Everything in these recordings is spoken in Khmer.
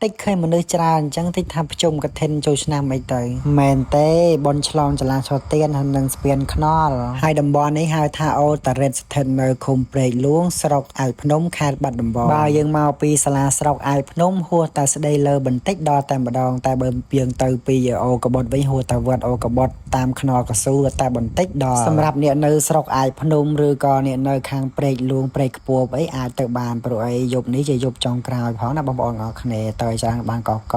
តិចឃើញមនុស្សច្រើនអញ្ចឹងតិចថាប្រជុំកឋិនចូលឆ្នាំអីទៅមែនទេបនឆ្លងចលាចរទៀនហើយនឹងស្ពានខ្នល់ហើយតំបន់នេះហៅថាអូតារិតស្ថិតនៅឃុំព្រែកលួងស្រុកអាវភ្នំខេត្តបាត់ដំបងបើយើងមកពីសាលាស្រុកអាវភ្នំហួសតែស្ដីលើបន្តិចដល់តែម្ដងតែបើយើងទៅពីអូកបុតវិញហួសតែវត្តអូកបុតតាមខ្នល់កស៊ូតែបន្តិចដល់សម្រាប់អ្នកនៅស្រុកអាវភ្នំឬក៏អ្នកនៅខាងព្រែកលួងព្រែកខ្ពស់អីអាចទៅបានព្រោះអីយប់នេះជាយប់ចុងក្រោយផងណាបងប្អូនអរគ្នាទៅច្រើនបានកក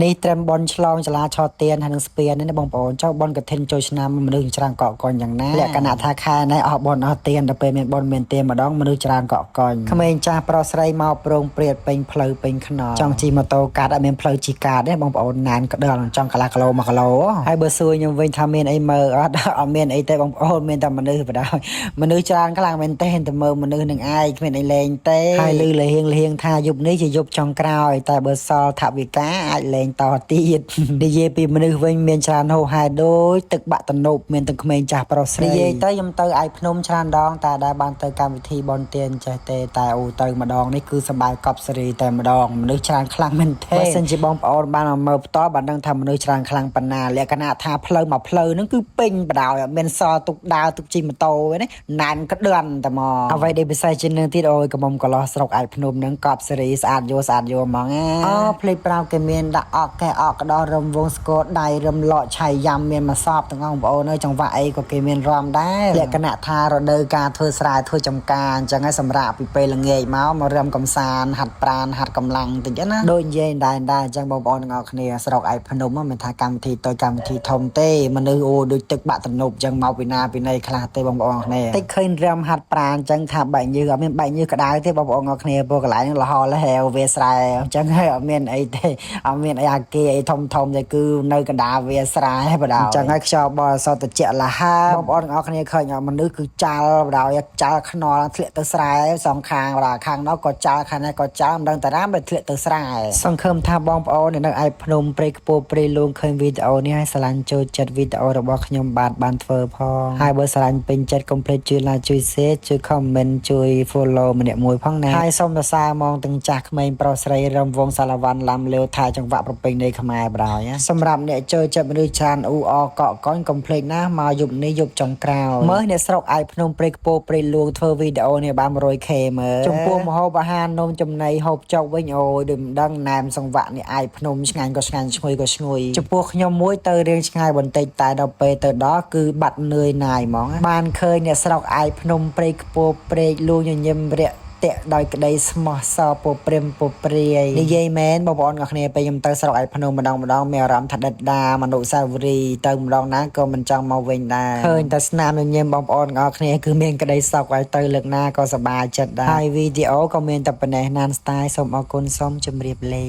នេះត្រឹមបនឆ្លងចលាឆោទៀនហើយនឹងស្ពាននេះបងប្អូនចុះបនកឋិនចូលឆ្នាំមនុស្សច្រើនកកយ៉ាងណាលក្ខណៈថាខែនេះអស់បនអស់ទៀនដល់ពេលមានបនមានទៀនម្ដងមនុស្សច្រើនកកក្មេងចាស់ប្រុសស្រីមកប្រងព្រាតពេញផ្លូវពេញខ្នល់ចង់ជិះម៉ូតូកាត់អត់មានផ្លូវជិះកាត់ទេបងប្អូនណានក្តល់ចង់កន្លះគីឡូ1គីឡូហើយបើសួរខ្ញុំវិញថាមានអីមើលអត់មានអីទេបងប្អូនមានតែមនុស្សបណ្ដោយមនុស្សច្រើនខ្លាំងមែនទេតែមើលមនុស្សនឹងឯងគ្មានអីលេងទេហើយលឺលហៀងថាយប់នេះជាយប់ចុងក្រោយតែបើសល់ថវិកាអាចលេងតទៀតនិយាយពីមនុស្សវិញមានច្រើនហូរហែដូចទឹកបាក់តនូបមានទាំងក្មេងចាស់ប្រុសស្រីនិយាយទៅខ្ញុំទៅឯភ្នំច្រើនដងតែដែលបានទៅកម្មវិធីបនទៀនចេះទេតែអូទៅម្ដងនេះគឺសប្បាយកប់សេរីតែម្ដងមនុស្សច្រើនខ្លាំងមែនទេបើសិនជាបងប្អូនបានមកមើលផ្ទាល់បានដឹងថាមនុស្សច្រើនខ្លាំងប៉ុណ្ណាលក្ខណៈថាផ្លូវមួយផ្លូវហ្នឹងគឺពេញបដ អត់មានសល់ទុកដើរទុកជិះម៉ូតូទេណានក្តឿនតែមកអ្វីដែលពិសេសជាងនឹងទៀតអូយកមុំកន្លោះស្រុកឯភ្នំហ្នឹងកប់សេរីស្អាតយួរហ្មងអូភ្លេចប្រាប់គេមានដាក់អកកែអកកដោះរំវងស្គរដៃរំលក់ឆៃយ៉ាំមានមកសពទាំងបងប្អូនអើយចង្វាក់អីក៏គេមានរំដែរលក្ខណៈថារដូវការធ្វើស្រែធ្វើចំការអញ្ចឹងហើយសម្រាប់ពីពេលល្ងាចមករំកំសាន្តហាត់ប្រាណហាត់កម្លាំងតិចណាដូចនិយាយដែរអញ្ចឹងបងប្អូនទាំងអស់គ្នាស្រុកឯភ្នំមិនថាកម្មវិធីតូចកម្មវិធីធំទេមនុស្សអូដូចទឹកបាក់តនូបអញ្ចឹងមកពីណាពីណីខ្លះទេបងប្អូនគ្នាតិចឃើញរំហាត់ប្រាណអញ្ចឹងថាបែកញើសអត់មានបែកញើសក្តៅទេបងប្អូនគ្នាព្រោះកន្លែងលហលហែវវាស្រែអញ្ចឹងហើយអត់មានអីទេអត់មានអីអាគារអីធំទេគឺនៅកណ្ដាលវាស្រែបដៅអញ្ចឹងហើយខ្យល់បរិសុទ្ធត្រជាក់លហើបងប្អូនទាំងអស់គ្នាឃើញមនុស្សគឺចាល់បដៅចាល់ខ្នល់ធ្លាក់ទៅស្រែសងខាងបដៅខាងនោះក៏ចាល់ខាងនេះក៏ចាល់មិនដឹងតារាមធ្លាក់ទៅស្រែសង្ឃឹមថាបងប្អូននៅឯភ្នំព្រៃខ្ពស់ព្រៃលួងឃើញវីដេអូនេះហើយស្រឡាញ់ចូលចិត្តវីដេអូរបស់ខ្ញុំបានធ្វើផងហើយបើស្រឡាញ់ពេញចិត្តកុំភ្លេចជួយ like ជួយ share ជួយ comment ជួយ follow ម្នាក់មួយផងណាហើយសូមសរសើរហ្មងទាំងចាស់ក្មេងប្រុសស្រីរំវងសាឡាវ៉ាន់ឡាំលាវថាចង្វាក់ប្រពៃណីខ្មែរបដ ហើយសម្រាប់អ្នកចូលចិត្តមនុស្សច្រើនអ៊ូអកកកកុំភ្លេចណាមកយប់នេះយប់ចុងក្រោយមើលអ្នកស្រុកឯភ្នំព្រៃខ្ពស់ព្រៃលួងធ្វើវីដេអូនេះបាន 100k មើលចំពោះម្ហូបអាហារនំចំណីហូបចុកវិញអូយដូចមិនដឹងណែមសង្វាក់នេះឯភ្នំឆ្ងាញ់ក៏ឆ្ងាញ់ឈ្ងុយក៏ឈ្ងុយចំពោះខ្ញុំមួយទៅរៀងឆ្ងាយបន្តិចតែដល់ពេលទៅដល់គឺបាត់នឿយណាយហ្មងបានឃើញអ្នកស្រុកឯភ្នំព្រៃខ្ពស់ព្រែកលួងញញឹមរាក់តាក់ដោយក្តីស្មោះសរពព្រាមពព្រាយនិយាយមែនបងប្អូនទាំងគ្នាពេលខ្ញុំទៅស្រុកឯភ្នំម្ដងមានអារម្មណ៍ថាដិតដាមនុស្សាវរីយ៍ទៅម្ដងណាក៏មិនចង់មកវិញដែរឃើញតែស្នាមញញឹមបងប្អូនទាំងគ្នាគឺមានក្តីសុខឲ្យទៅលើកណាក៏សប្បាយចិត្តដែរហើយវីដេអូក៏មានតែប៉ុណ្ណេះណានស្ទាយសូមអរគុណសូមជម្រាបលា